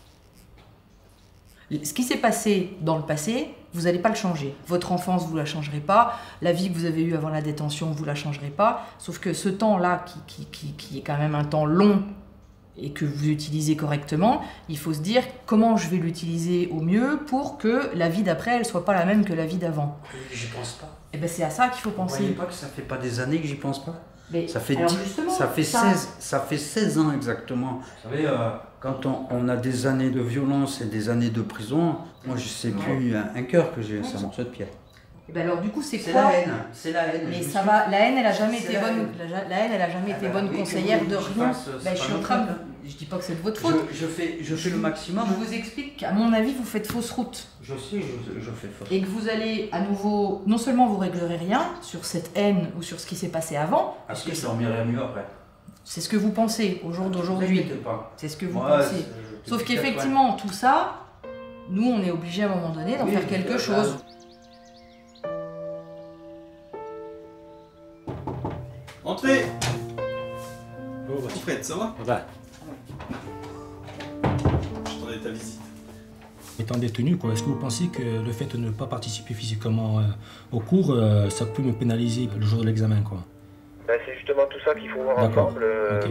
Ce qui s'est passé dans le passé, vous n'allez pas le changer. Votre enfance, vous ne la changerez pas. La vie que vous avez eue avant la détention, vous ne la changerez pas. Sauf que ce temps-là, qui est quand même un temps long et que vous utilisez correctement, il faut se dire comment je vais l'utiliser au mieux pour que la vie d'après, elle ne soit pas la même que la vie d'avant. J'y pense pas. Et bien c'est à ça qu'il faut penser. Vous voyez pas que ça fait pas des années que j'y pense pas? Mais ça fait, alors 16 ans exactement. Vous savez, quand on a des années de violence et des années de prison, moi je sais plus un cœur que j'ai, c'est un morceau de pierre. Et ben alors du coup c'est quoi? La haine. C'est la haine. Mais ça va, la haine elle a jamais été bonne. La haine elle a jamais été bonne conseillère de rien. Ben, je suis en train de... Je dis pas que c'est de votre faute. Je fais le maximum. Je vous explique qu'à mon avis vous faites fausse route. Je sais, je fais fausse route. Et que vous allez à nouveau, non seulement vous réglerez rien sur cette haine ou sur ce qui s'est passé avant. Parce que je dormirai mieux après. C'est ce que vous pensez au jour d'aujourd'hui. C'est ce que vous pensez. Sauf qu'effectivement tout ça, nous on est obligés à un moment donné d'en faire quelque chose. Entrez. Fred, ça va? Ouais. J'attendais ta visite. Étant détenu, est-ce que vous pensez que le fait de ne pas participer physiquement au cours, ça peut me pénaliser le jour de l'examen, quoi? C'est justement tout ça qu'il faut voir ensemble.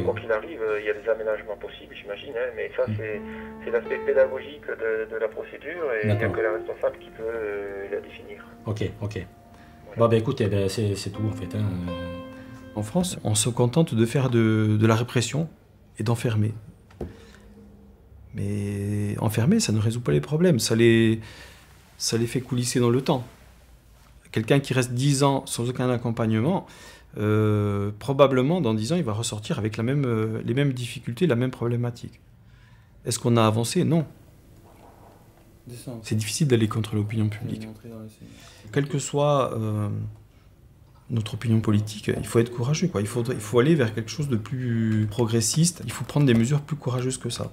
Quoi qu'il arrive, il y a des aménagements possibles, j'imagine, hein, mais ça c'est l'aspect pédagogique de la procédure et il n'y a que la responsable qui peut la définir. Ok. Bon, ben écoutez, c'est tout en fait. Hein. En France, on se contente de faire de la répression et d'enfermer. Mais enfermer, ça ne résout pas les problèmes, ça les fait coulisser dans le temps. Quelqu'un qui reste 10 ans sans aucun accompagnement, probablement dans 10 ans, il va ressortir avec les mêmes difficultés, la même problématique. Est-ce qu'on a avancé? Non. C'est difficile d'aller contre l'opinion publique. Quelle que soit notre opinion politique, il faut être courageux, quoi. Il faut aller vers quelque chose de plus progressiste. Il faut prendre des mesures plus courageuses que ça.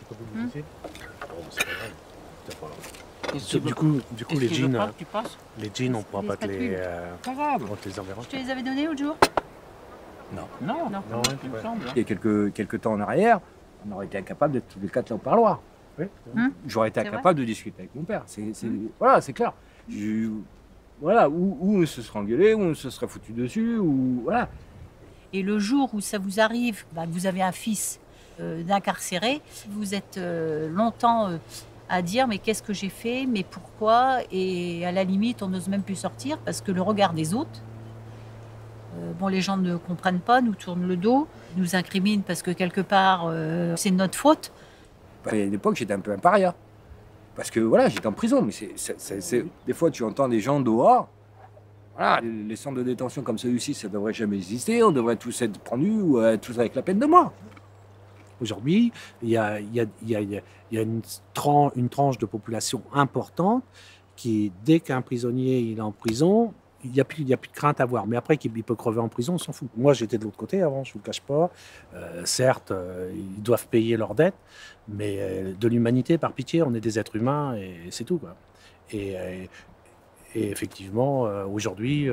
quand vous me disiez. Bon, c'est pas grave. C'est pas grave. Du coup, les jeans, on pourra pas te les. Pas grave. On te les enverra. Je te les avais donnés l'autre jour? Non, il me semble. Il y a quelques temps en arrière, on aurait été incapable d'être tous les quatre là au parloir. Oui. J'aurais été incapable de discuter avec mon père. Voilà, c'est clair. Voilà, ou on se serait engueulé, ou on se serait foutu dessus, ou voilà. Et le jour où ça vous arrive, que vous avez un fils d'incarcéré, vous êtes longtemps à dire mais qu'est-ce que j'ai fait, mais pourquoi, et à la limite on n'ose même plus sortir parce que le regard des autres, les gens ne comprennent pas, nous tournent le dos, nous incriminent parce que quelque part c'est de notre faute. À l'époque j'étais un peu un paria, parce que voilà, j'étais en prison, mais des fois tu entends des gens dehors. Voilà, les centres de détention comme celui-ci, ça devrait jamais exister, on devrait tous être pendus ou tous avec la peine de mort. Aujourd'hui, il y a une tranche de population importante qui, dès qu'un prisonnier il est en prison, il n'y a plus de crainte à avoir. Mais après qu'il peut crever en prison, on s'en fout. Moi, j'étais de l'autre côté avant, je ne vous le cache pas. Certes, ils doivent payer leurs dettes, mais de l'humanité, par pitié, on est des êtres humains et c'est tout, quoi. Et effectivement, aujourd'hui,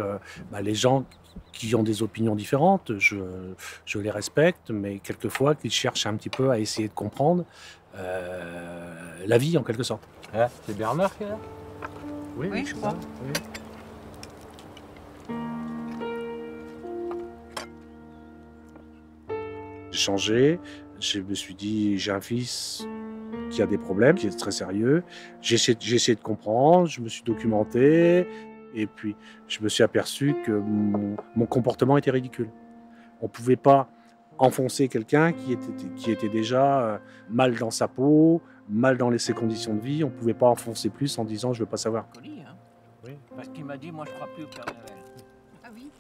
les gens qui ont des opinions différentes, je les respecte, mais quelquefois qu'ils cherchent un petit peu à essayer de comprendre la vie, en quelque sorte. C'est Bernard qui est là? Oui, je crois. Oui. J'ai changé, je me suis dit, j'ai un fils qui a des problèmes, qui est très sérieux. J'ai essayé de comprendre, je me suis documenté, et puis je me suis aperçu que mon comportement était ridicule. On ne pouvait pas enfoncer quelqu'un qui était déjà mal dans sa peau, mal dans ses conditions de vie. On ne pouvait pas enfoncer plus en disant « je ne veux pas savoir ». Oui, parce qu'il m'a dit « moi je ne crois plus au Père Noël ». Ah oui.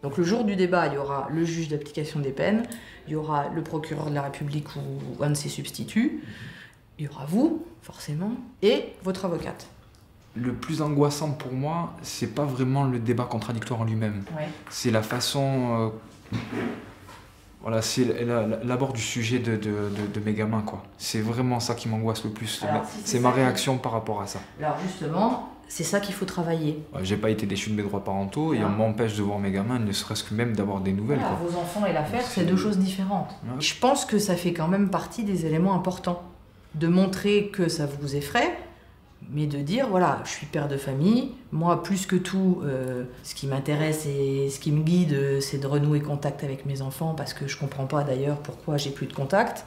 Donc le jour du débat, il y aura le juge d'application des peines, il y aura le procureur de la République ou un de ses substituts, il y aura vous, forcément, et votre avocate. Le plus angoissant pour moi, c'est pas vraiment le débat contradictoire en lui-même. Ouais. C'est la façon... voilà, c'est l'abord du sujet de mes gamins, quoi. C'est vraiment ça qui m'angoisse le plus. C'est ma réaction par rapport à ça. Alors justement, c'est ça qu'il faut travailler. J'ai pas été déchu de mes droits parentaux et on m'empêche de voir mes gamins, ne serait-ce que même d'avoir des nouvelles. Voilà, vos enfants et l'affaire, c'est deux choses différentes. Ouais. Je pense que ça fait quand même partie des éléments importants. De montrer que ça vous effraie, mais de dire, voilà, je suis père de famille, moi, plus que tout, ce qui m'intéresse et ce qui me guide, c'est de renouer contact avec mes enfants, parce que je comprends pas d'ailleurs pourquoi j'ai plus de contact.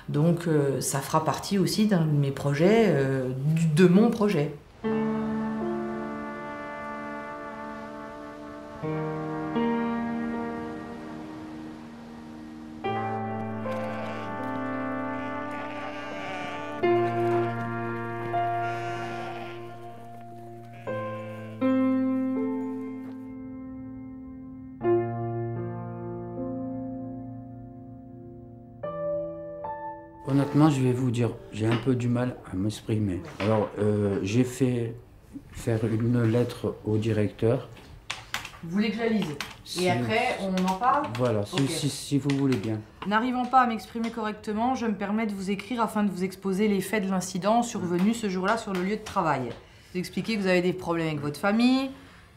Donc, ça fera partie aussi d'un de mes projets, de mon projet. Honnêtement, je vais vous dire, j'ai un peu du mal à m'exprimer. Alors, j'ai fait faire une lettre au directeur. Vous voulez que je la lise? Et après, on en parle? Voilà, okay. si vous voulez bien. N'arrivant pas à m'exprimer correctement, je me permets de vous écrire afin de vous exposer les faits de l'incident survenu ce jour-là sur le lieu de travail. Vous expliquez que vous avez des problèmes avec votre famille,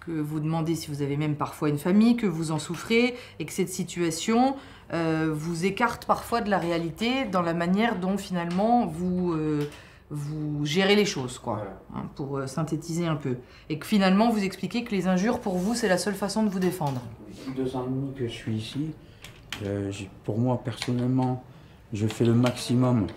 que vous demandez si vous avez même parfois une famille, que vous en souffrez, et que cette situation vous écarte parfois de la réalité dans la manière dont finalement vous gérez les choses, quoi, hein, pour synthétiser un peu. Et que finalement vous expliquez que les injures pour vous c'est la seule façon de vous défendre. Depuis 2 ans et demi que je suis ici, pour moi personnellement, je fais le maximum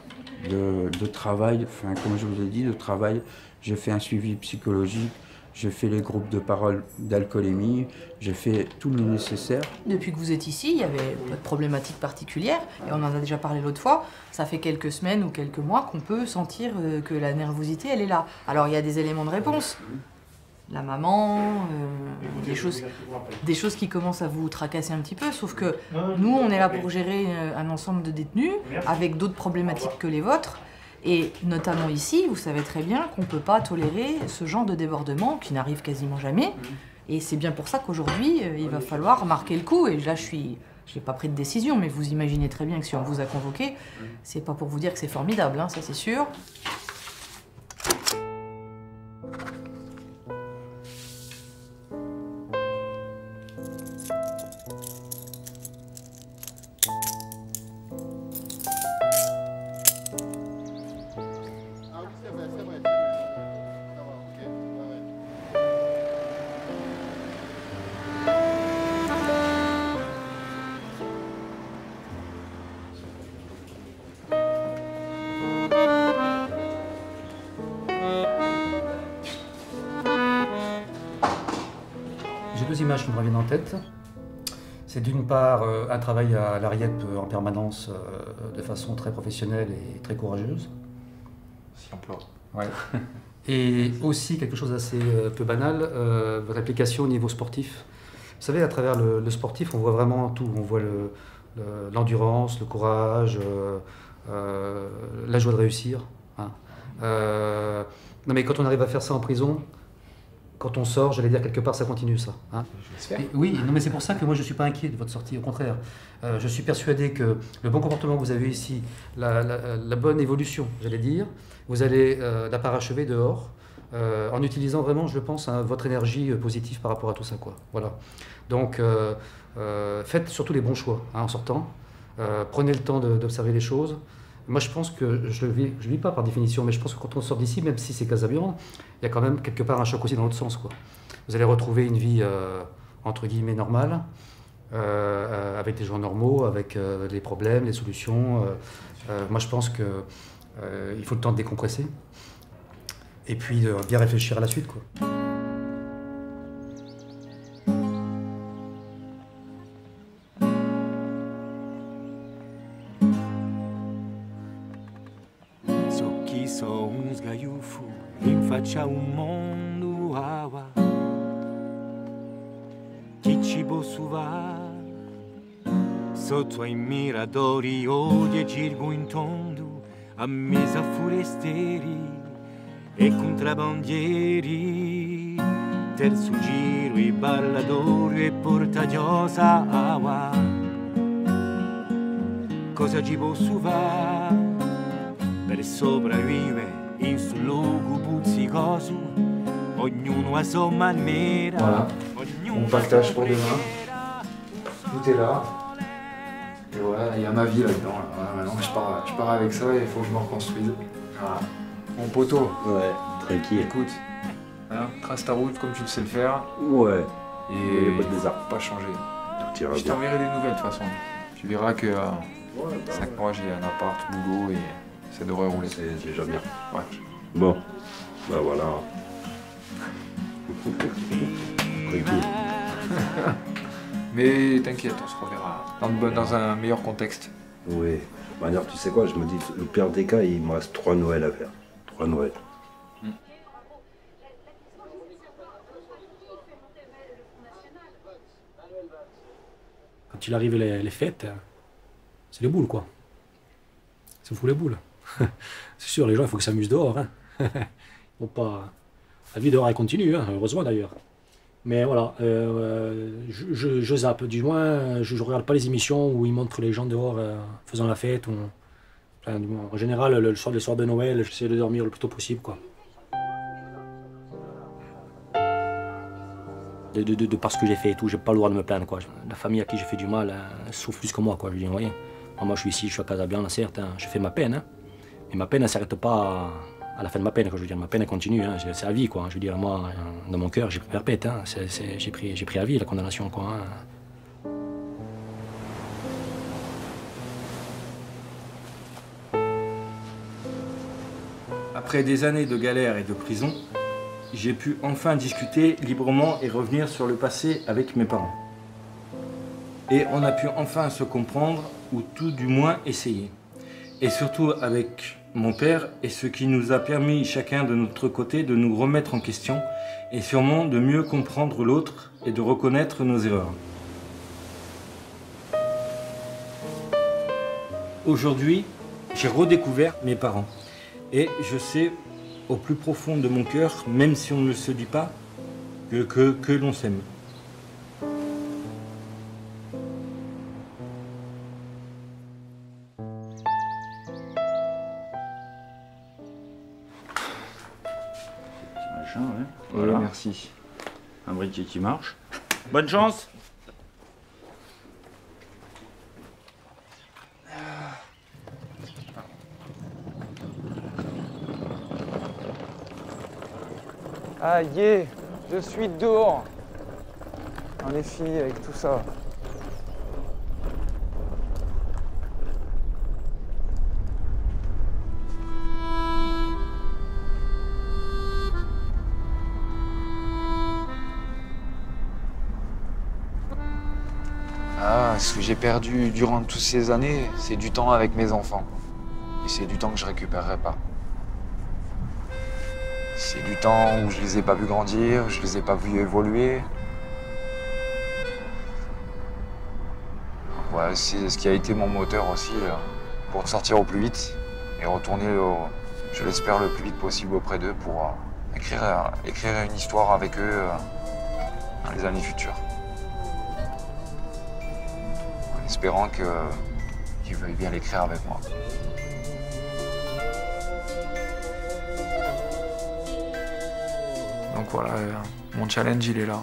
de travail, enfin comme je vous ai dit, de travail. J'ai fait un suivi psychologique. J'ai fait les groupes de parole d'alcoolémie, j'ai fait tout le nécessaire. Depuis que vous êtes ici, il n'y avait pas de problématique particulière, et on en a déjà parlé l'autre fois, ça fait quelques semaines ou quelques mois qu'on peut sentir que la nervosité, elle est là. Alors il y a des éléments de réponse, la maman, des choses qui commencent à vous tracasser un petit peu, sauf que nous, on est là pour gérer un ensemble de détenus, avec d'autres problématiques que les vôtres. Et notamment ici, vous savez très bien qu'on ne peut pas tolérer ce genre de débordement qui n'arrive quasiment jamais Et c'est bien pour ça qu'aujourd'hui, il va falloir marquer le coup. Et là, je n'ai pas pris de décision, mais vous imaginez très bien que si on vous a convoqué, c'est pas pour vous dire que c'est formidable, hein, ça c'est sûr. J'ai deux images qui me reviennent en tête. C'est d'une part un travail à la RIEP en permanence de façon très professionnelle et très courageuse. Si emploi. Ouais. Et aussi quelque chose d'assez peu banal, votre application au niveau sportif. Vous savez, à travers le sportif, on voit vraiment tout. On voit l'endurance, le courage, la joie de réussir. Hein. Non mais quand on arrive à faire ça en prison, quand on sort, j'allais dire quelque part, ça continue ça. Hein. Oui, non mais c'est pour ça que moi je ne suis pas inquiet de votre sortie, au contraire. Je suis persuadé que le bon comportement que vous avez ici, la bonne évolution, j'allais dire, vous allez la parachever dehors, en utilisant vraiment, je pense, hein, votre énergie positive par rapport à tout ça, quoi. Voilà. Donc, faites surtout les bons choix hein, en sortant. Prenez le temps d'observer les choses. Moi, je pense que, je ne vis pas par définition, mais je pense que quand on sort d'ici, même si c'est Casabian, il y a quand même quelque part un choc aussi dans l'autre sens, quoi. Vous allez retrouver une vie, entre guillemets, normale, avec des gens normaux, avec les problèmes, les solutions. Moi, je pense qu'il faut le temps de décompresser et puis de bien réfléchir à la suite, quoi. Faccia un mondo awa chi ci va sotto ai miradori odia girgo in tondo a mesa forestieri e contrabbandieri terzo giro i balladori e portagliosa awa cosa ci va per sopravvivere in sul luogo puzzicoso, ognuno a sua maniera. Voilà, mon pactage pour demain. Tout est là. Et voilà, il y a ma vie là-dedans. Voilà, maintenant je pars avec ça et il faut que je me reconstruise. Voilà. Mon poteau. Ouais, tranquille. Écoute, hein, trace ta route comme tu le sais le faire. Ouais. Et pas changer. Je t'enverrai des nouvelles de toute façon. Tu verras que 5 mois j'ai un appart, boulot et ça devrait rouler. C'est déjà bien. Ouais. Bon, ben voilà. Mais t'inquiète, on se reverra dans un meilleur contexte. Oui. De manière, tu sais quoi, je me dis, le pire des cas, il me reste 3 Noëls à faire. 3 Noëls. Quand il arrive les fêtes, c'est les boules, quoi. Ça fout les boules. C'est sûr, les gens, il faut qu'ils s'amusent dehors. Hein. Faut pas... La vie dehors, elle continue, hein, heureusement d'ailleurs. Mais voilà, je zappe. Du moins, je ne regarde pas les émissions où ils montrent les gens dehors faisant la fête. Enfin, en général, les soirs de Noël, j'essaie de dormir le plus tôt possible, quoi. De par ce que j'ai fait et tout, j'ai pas le droit de me plaindre, quoi. La famille à qui j'ai fait du mal souffre plus que moi, quoi. Je dis, voyez, moi je suis ici, je suis à Casabian, certes, hein, je fais ma peine, hein. Mais ma peine, elle ne s'arrête pas à la fin de ma peine, quoi. Je veux dire, ma peine, elle continue, hein. C'est à vie, quoi. Je veux dire, moi, dans mon cœur, j'ai pris perpète, hein. J'ai pris à vie la condamnation, quoi, hein. Après des années de galère et de prison, j'ai pu enfin discuter librement et revenir sur le passé avec mes parents. Et on a pu enfin se comprendre, ou tout du moins essayer. Et surtout avec mon père, et ce qui nous a permis chacun de notre côté de nous remettre en question, et sûrement de mieux comprendre l'autre et de reconnaître nos erreurs. Aujourd'hui, j'ai redécouvert mes parents. Et je sais, au plus profond de mon cœur, même si on ne se dit pas, que l'on s'aime. Machin, ouais. Oui, Voilà. merci. Un briquet qui marche. Bonne chance. Ah, yeah, je suis dehors. On est fini avec tout ça. Ah, ce que j'ai perdu durant toutes ces années, c'est du temps avec mes enfants. Et c'est du temps que je récupérerai pas. C'est du temps où je les ai pas vus grandir, je les ai pas vus évoluer. Ouais, c'est ce qui a été mon moteur aussi pour sortir au plus vite et retourner, je l'espère, le plus vite possible auprès d'eux pour écrire une histoire avec eux dans les années futures. En espérant qu'ils veuillent bien l'écrire avec moi. Donc voilà, mon challenge il est là.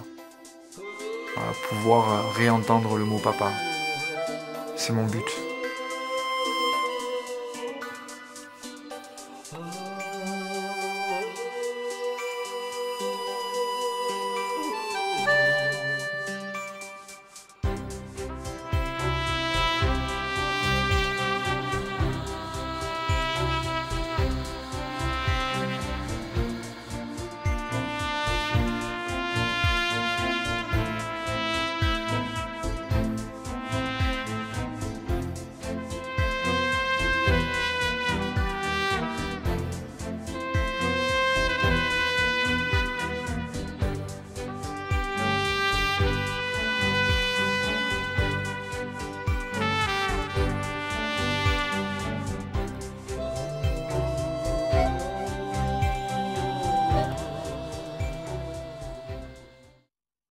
Pouvoir réentendre le mot papa. C'est mon but.